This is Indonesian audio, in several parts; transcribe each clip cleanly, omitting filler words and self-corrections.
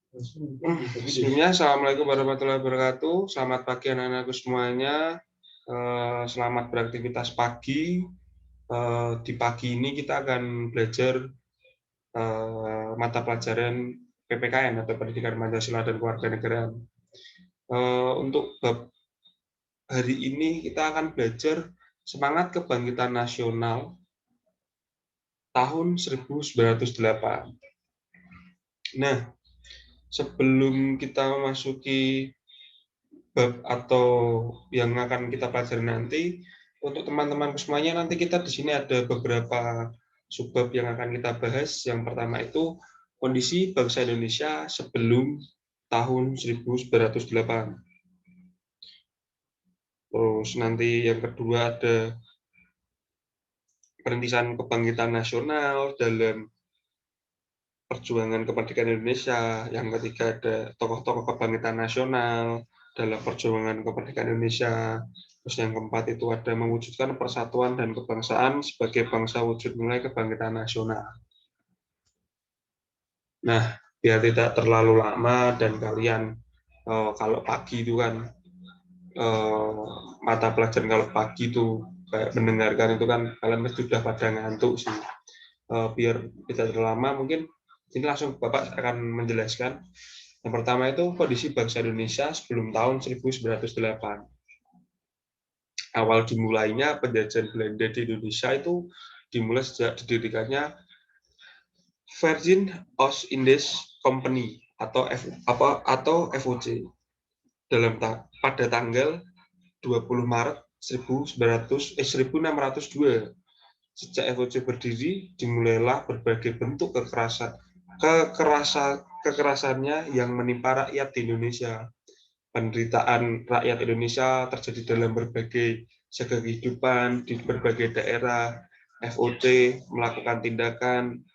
Sebelumnya, Assalamualaikum warahmatullahi wabarakatuh. Selamat pagi anak-anakku semuanya. Selamat beraktivitas pagi. Di pagi ini kita akan belajar mata pelajaran PPKN atau Pendidikan Pancasila dan Kewarganegaraan. Untuk bab hari ini kita akan belajar semangat kebangkitan nasional tahun 1908. Nah, sebelum kita memasuki bab atau yang akan kita pelajari nanti, untuk teman-teman semuanya nanti kita di sini ada beberapa subbab yang akan kita bahas. Yang pertama itu kondisi bangsa Indonesia sebelum tahun 1908. Terus nanti yang kedua ada perintisan kebangkitan nasional dalam perjuangan kemerdekaan Indonesia. Yang ketiga ada tokoh-tokoh kebangkitan nasional dalam perjuangan kemerdekaan Indonesia. Terus yang keempat itu ada mewujudkan persatuan dan kebangsaan sebagai bangsa wujud mulai kebangkitan nasional. Nah, biar tidak terlalu lama dan kalian kalau pagi itu kan mata pelajaran kalau pagi itu kayak mendengarkan itu kan kalian sudah pada ngantuk sih. Biar tidak terlalu lama mungkin ini langsung Bapak akan menjelaskan. Yang pertama itu kondisi bangsa Indonesia sebelum tahun 1908. Awal dimulainya penjajahan Belanda di Indonesia itu dimulai sejak didirikannya Virgin Oost-Indies Company atau VOC pada tanggal 20 Maret 1602. Sejak VOC berdiri, dimulailah berbagai bentuk kekerasannya yang menimpa rakyat di Indonesia. Penderitaan rakyat Indonesia terjadi dalam berbagai segi kehidupan di berbagai daerah. VOC melakukan tindakan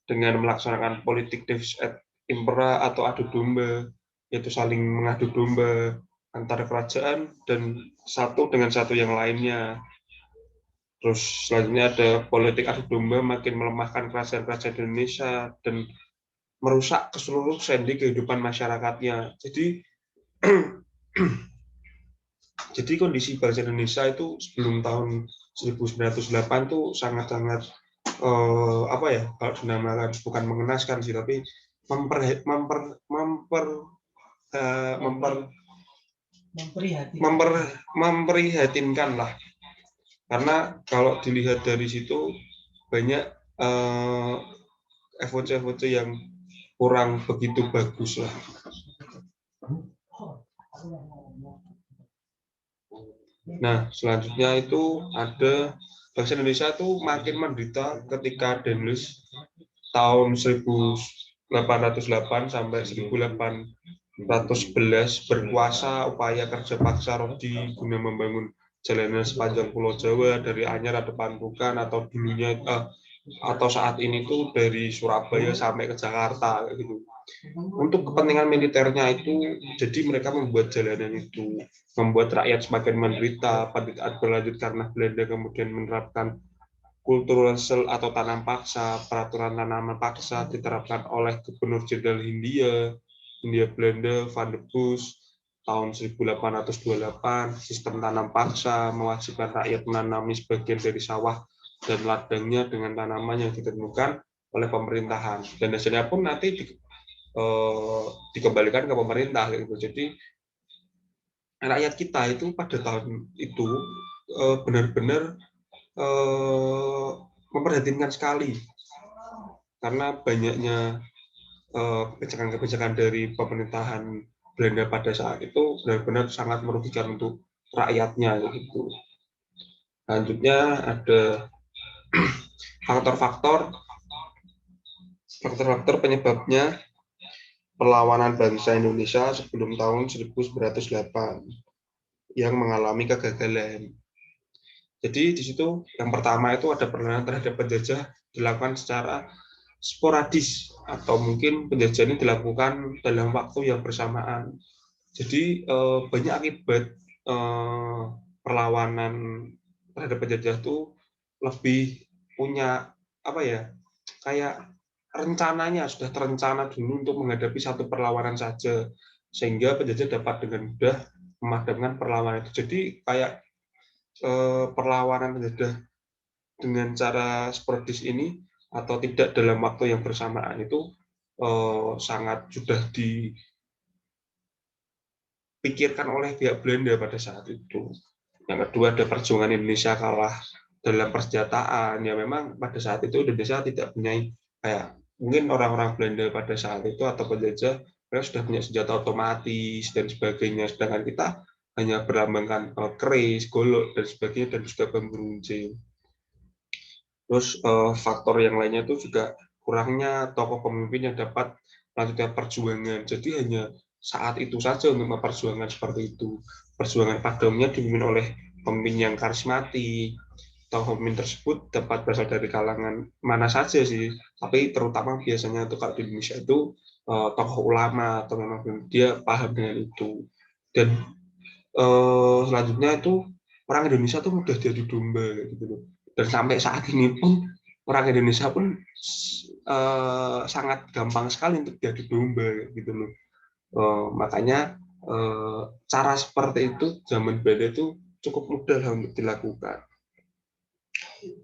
dengan melaksanakan politik divide et impera atau adu domba, yaitu saling mengadu domba antara kerajaan dan satu dengan satu yang lainnya. Terus selanjutnya ada politik adu domba makin melemahkan kerajaan-kerajaan Indonesia dan merusak keseluruhan sendi kehidupan masyarakatnya. Jadi kondisi bangsa Indonesia itu sebelum tahun 1908 itu sangat-sangat apa ya, kalau dinamakan bukan mengenaskan sih, tapi memprihatinkan lah. Karena kalau dilihat dari situ banyak FOC yang kurang begitu bagus lah. Nah, selanjutnya itu ada bangsa Indonesia itu makin menderita ketika Daniels tahun 1808 sampai 1811 berkuasa upaya kerja paksa Rodi guna membangun jalanan sepanjang Pulau Jawa dari Anyar atau Pantukan atau dulunya atau saat ini tuh dari Surabaya sampai ke Jakarta gitu. Untuk kepentingan militernya itu, jadi mereka membuat jalanan itu, membuat rakyat semakin menderita, penderitaan berlanjut karena Belanda kemudian menerapkan kultur sel atau tanam paksa, peraturan tanaman paksa diterapkan oleh Gubernur Jenderal Hindia Belanda Van der Bus tahun 1828. Sistem tanam paksa mewajibkan rakyat menanami sebagian dari sawah dan ladangnya dengan tanaman yang ditentukan oleh pemerintahan. Dan hasilnya pun nanti dikembalikan ke pemerintah gitu. Jadi rakyat kita itu pada tahun itu benar-benar memperhatinkan sekali karena banyaknya kebijakan-kebijakan dari pemerintahan Belanda pada saat itu benar-benar sangat merugikan untuk rakyatnya gitu. Selanjutnya ada faktor-faktor penyebabnya perlawanan bangsa Indonesia sebelum tahun 1908 yang mengalami kegagalan. Jadi di situ yang pertama itu ada perlawanan terhadap penjajah dilakukan secara sporadis atau mungkin penjajahan ini dilakukan dalam waktu yang bersamaan. Jadi banyak akibat perlawanan terhadap penjajah itu lebih punya apa ya, kayak rencananya sudah terencana dulu untuk menghadapi satu perlawanan saja, sehingga penjajah dapat dengan mudah memadamkan perlawanan itu. Jadi kayak perlawanan penjajah dengan cara sporadis ini atau tidak dalam waktu yang bersamaan itu sangat sudah dipikirkan oleh pihak Belanda pada saat itu. Yang kedua ada perjuangan Indonesia kalah dalam persenjataan. Ya memang pada saat itu Indonesia tidak punya kayak mungkin orang-orang Belanda pada saat itu atau penjajah mereka sudah punya senjata otomatis dan sebagainya. Sedangkan kita hanya berlambangkan keris, golok dan sebagainya dan juga bambu runcing. Terus faktor yang lainnya itu juga kurangnya tokoh pemimpin yang dapat melanjutkan perjuangan. Jadi hanya saat itu saja untuk memperjuangkan seperti itu. Perjuangan pada umumnya dipimpin oleh pemimpin yang karismatik. Tokoh pemimpin tersebut dapat berasal dari kalangan mana saja sih, tapi terutama biasanya untuk kalau di Indonesia itu tokoh ulama atau memang dia paham dengan itu. Dan selanjutnya itu orang Indonesia tuh mudah diadu domba gitu loh. Dan sampai saat ini pun orang Indonesia pun sangat gampang sekali untuk diadu domba gitu loh. Makanya cara seperti itu zaman Belanda itu cukup mudah untuk dilakukan.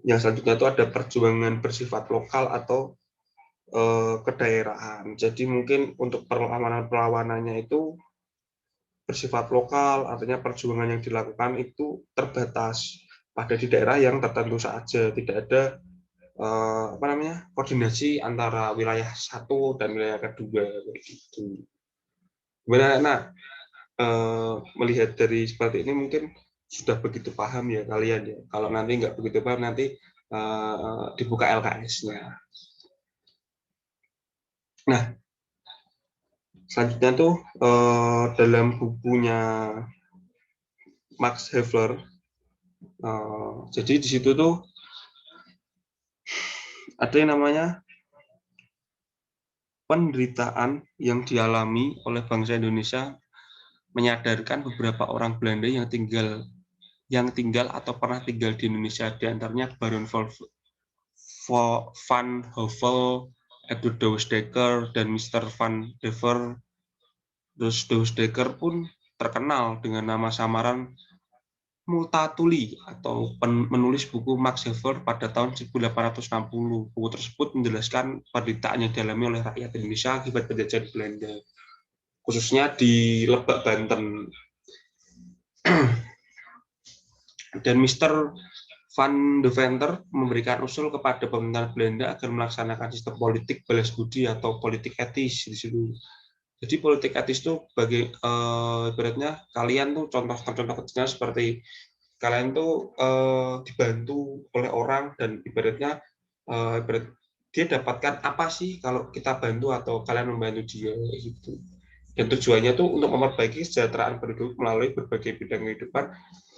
Yang selanjutnya itu ada perjuangan bersifat lokal atau kedaerahan. Jadi mungkin untuk perlawanan-perlawanannya itu bersifat lokal, artinya perjuangan yang dilakukan itu terbatas pada di daerah yang tertentu saja, tidak ada koordinasi antara wilayah satu dan wilayah kedua gitu. Nah, melihat dari seperti ini mungkin sudah begitu paham ya kalian ya. Kalau nanti nggak begitu paham nanti dibuka LKS-nya. Nah, selanjutnya tuh dalam bukunya Max Havelaar, jadi di situ tuh ada yang namanya penderitaan yang dialami oleh bangsa Indonesia menyadarkan beberapa orang Belanda yang tinggal atau pernah tinggal di Indonesia, di antaranya Baron Van Hovel, Edward Douwes-Dekker, dan Mr. Van Dever. Terus Douwes-Dekker pun terkenal dengan nama samaran Multatuli atau menulis buku Max Havelaar pada tahun 1860. Buku tersebut menjelaskan penderitaan yang dialami oleh rakyat Indonesia akibat penjajahan Belanda, khususnya di Lebak, Banten. Dan Mr. Van Deventer memberikan usul kepada pemerintahan Belanda agar melaksanakan sistem politik balas budi atau politik etis di situ. Jadi politik etis itu bagi ibaratnya kalian tuh contoh kecilnya seperti kalian tuh dibantu oleh orang dan ibaratnya dia dapatkan apa sih kalau kita bantu atau kalian membantu dia gitu. Dan tujuannya tuh untuk memperbaiki kesejahteraan penduduk melalui berbagai bidang kehidupan,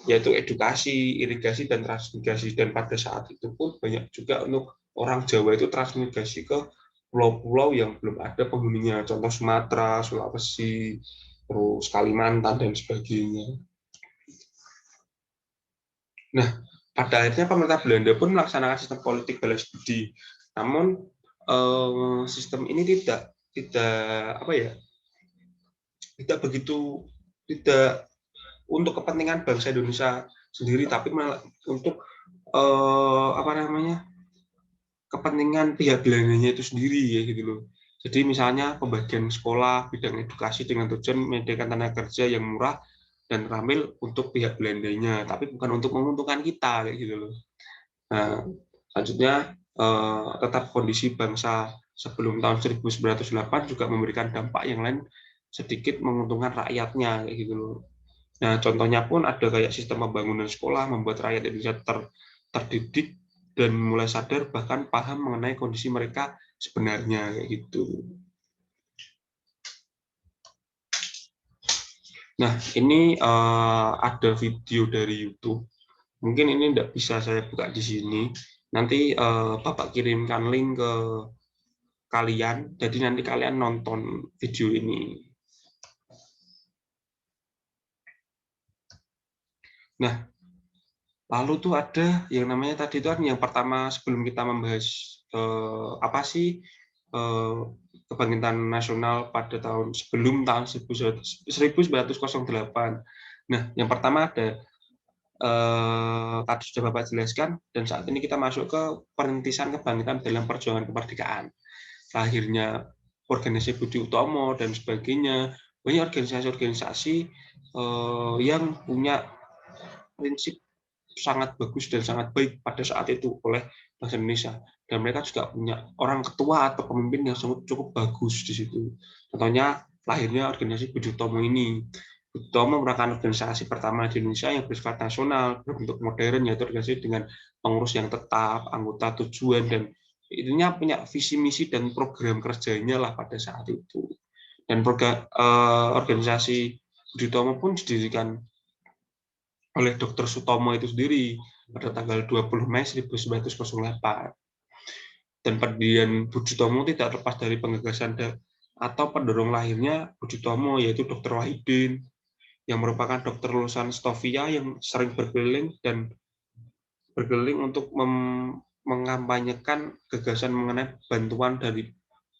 yaitu edukasi, irigasi, dan transmigrasi. Dan pada saat itu pun banyak juga untuk orang Jawa itu transmigrasi ke pulau-pulau yang belum ada penghuninya, contoh Sumatera, Sulawesi, terus Kalimantan, dan sebagainya. Nah, pada akhirnya pemerintah Belanda pun melaksanakan sistem politik balas budi. Namun sistem ini tidak begitu tidak untuk kepentingan bangsa Indonesia sendiri, tapi malah untuk kepentingan pihak Belandanya itu sendiri ya gitu loh. Jadi misalnya pembagian sekolah bidang edukasi dengan tujuan menyediakan tenaga kerja yang murah dan ramil untuk pihak Belandanya, tapi bukan untuk menguntungkan kita kayak gitu loh. Nah, selanjutnya tetap kondisi bangsa sebelum tahun 1908 juga memberikan dampak yang lain sedikit menguntungkan rakyatnya kayak gitu loh. Nah, contohnya pun ada kayak sistem pembangunan sekolah membuat rakyat Indonesia terdidik dan mulai sadar bahkan paham mengenai kondisi mereka sebenarnya kayak gitu. Nah, ini ada video dari YouTube. Mungkin ini tidak bisa saya buka di sini. Nanti Bapak kirimkan link ke kalian, jadi nanti kalian nonton video ini. Nah, lalu tuh ada yang namanya tadi itu yang pertama sebelum kita membahas apa sih kebangkitan nasional pada sebelum tahun 1908. Nah, yang pertama ada tadi sudah Bapak jelaskan, dan saat ini kita masuk ke perintisan kebangkitan dalam perjuangan kemerdekaan. Lahirnya organisasi Budi Utomo dan sebagainya, banyak organisasi-organisasi yang punya prinsip sangat bagus dan sangat baik pada saat itu oleh bangsa Indonesia, dan mereka juga punya orang ketua atau pemimpin yang cukup bagus di situ. Contohnya lahirnya organisasi Budi Utomo ini. Budi Utomo merupakan organisasi pertama di Indonesia yang bersifat nasional, berbentuk modern, yaitu organisasi dengan pengurus yang tetap, anggota, tujuan, dan intinya punya visi misi dan program kerjanya lah pada saat itu. Dan organisasi Budi Utomo pun didirikan oleh Dr. Sutomo itu sendiri pada tanggal 20 Mei 1908. Dan pendirian Budi Utomo tidak terlepas dari penggagasan atau pendorong lahirnya Budi Utomo, yaitu Dr. Wahidin, yang merupakan dokter lulusan Stovia yang sering berkeliling untuk mengampanyekan gagasan mengenai bantuan dari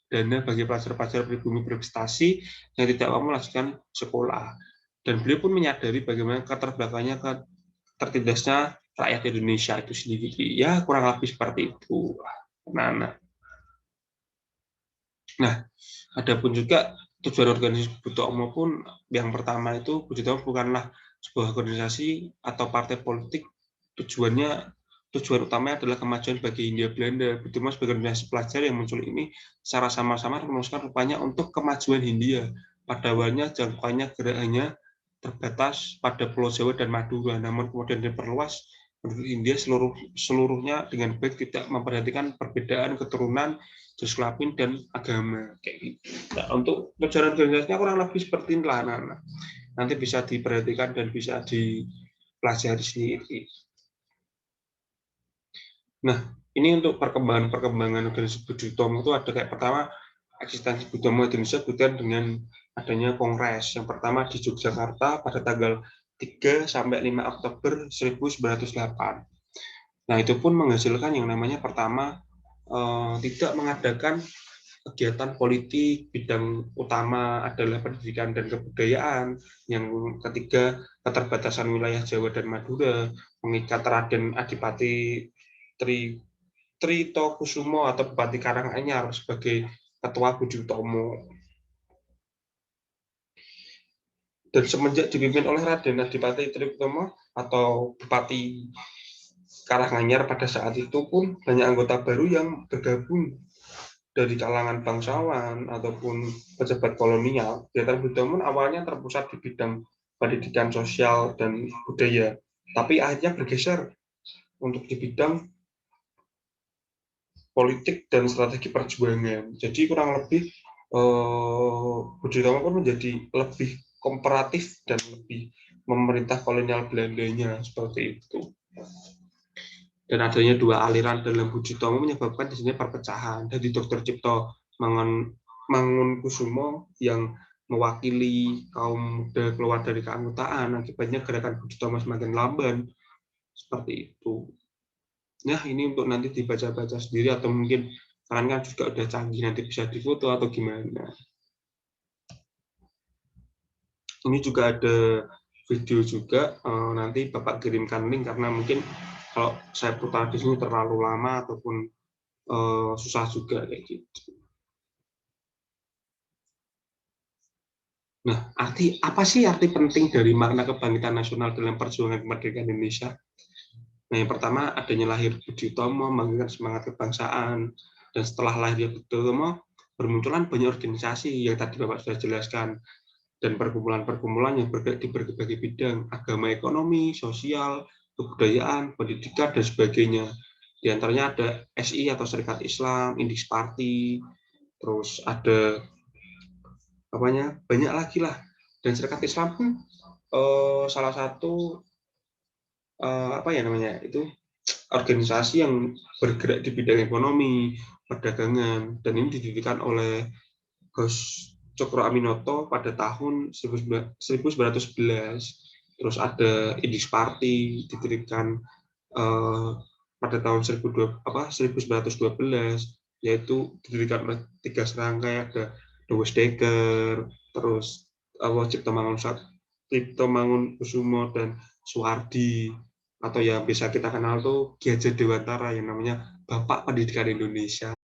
dana bagi pelajar-pelajar pribumi berprestasi yang tidak mau melanjutkan sekolah. Dan beliau pun menyadari bagaimana keterbelakangannya, tertindasnya rakyat Indonesia itu sendiri. Ya, kurang lebih seperti itu. Nah, ada pun juga tujuan organisasi Budi Utomo pun yang pertama itu, Budi Utomo bukanlah sebuah organisasi atau partai politik. Tujuan utamanya adalah kemajuan bagi Hindia Belanda. Budi Utomo sebagai organisasi pelajar yang muncul ini secara sama-sama merumuskan rupanya untuk kemajuan Hindia. Pada awalnya jangkauannya hanya terbatas pada Pulau Jawa dan Madura, namun kemudian diperluas penduduk Hindia seluruhnya dengan baik, tidak memperhatikan perbedaan keturunan, jenis kelamin, dan agama kayak gitu. Nah, untuk tujuan organisasinya kurang lebih seperti inilah, anak-anak. Nanti bisa diperhatikan dan bisa dipelajari sendiri. Nah, ini untuk perkembangan organisasi Budi Utomo itu ada kayak pertama, eksistensi Budi Utomo Indonesia bukan dengan adanya kongres. Yang pertama di Yogyakarta pada tanggal 3 sampai 5 Oktober 1908. Nah, itu pun menghasilkan yang namanya pertama, tidak mengadakan kegiatan politik. Bidang utama adalah pendidikan dan kebudayaan. Yang ketiga, keterbatasan wilayah Jawa dan Madura, mengikat Raden Adipati Tritokusumo atau Bupati Karanganyar sebagai ketua Budi Utomo. Dan semenjak dipimpin oleh Raden Adipati Tritokusumo atau Bupati Karanganyar pada saat itu pun banyak anggota baru yang bergabung dari kalangan bangsawan ataupun pejabat kolonial. Kegiatan Budi Utomo awalnya terpusat di bidang pendidikan sosial dan budaya, tapi akhirnya bergeser untuk di bidang politik dan strategi perjuangan. Jadi kurang lebih Budi Utomo pun menjadi lebih komparatif dan lebih memerintah kolonial Belandanya seperti itu. Dan adanya dua aliran dalam Budi Utomo menyebabkan di sini perpecahan. Jadi Dr. Cipto Mangunkusumo yang mewakili kaum muda keluar dari keanggotaan, akibatnya gerakan Budi Utomo semakin lamban seperti itu. Nah, ini untuk nanti dibaca-baca sendiri, atau mungkin kalian kan juga udah canggih, nanti bisa difoto atau gimana. Ini juga ada video juga, nanti Bapak kirimkan link karena mungkin kalau saya putar di sini terlalu lama ataupun susah juga kayak gitu. Nah, apa sih arti penting dari makna kebangkitan nasional dalam perjuangan kemerdekaan Indonesia? Nah, yang pertama adanya lahir Budi Utomo, membangkitkan semangat kebangsaan, dan setelah lahirnya Budi Utomo bermunculan banyak organisasi yang tadi Bapak sudah jelaskan, dan perkumpulan-perkumpulan yang bergerak di berbagai bidang, agama, ekonomi, sosial, kebudayaan, pendidikan, dan sebagainya. Di antaranya ada SI atau Serikat Islam, Indis Party, terus ada banyak lagi lah. Dan Serikat Islam pun salah satu itu organisasi yang bergerak di bidang ekonomi, perdagangan, dan ini didirikan oleh Gus Cokro Aminoto pada tahun 1911. Terus ada Indis Party didirikan pada tahun 1912. yaitu didirikan oleh 3 serangkai, ada Dewes Dekker, terus Cipto Mangunkusumo dan Soehardi, atau yang bisa kita kenal tuh Ki Hajar Dewantara yang namanya Bapak Pendidikan Indonesia.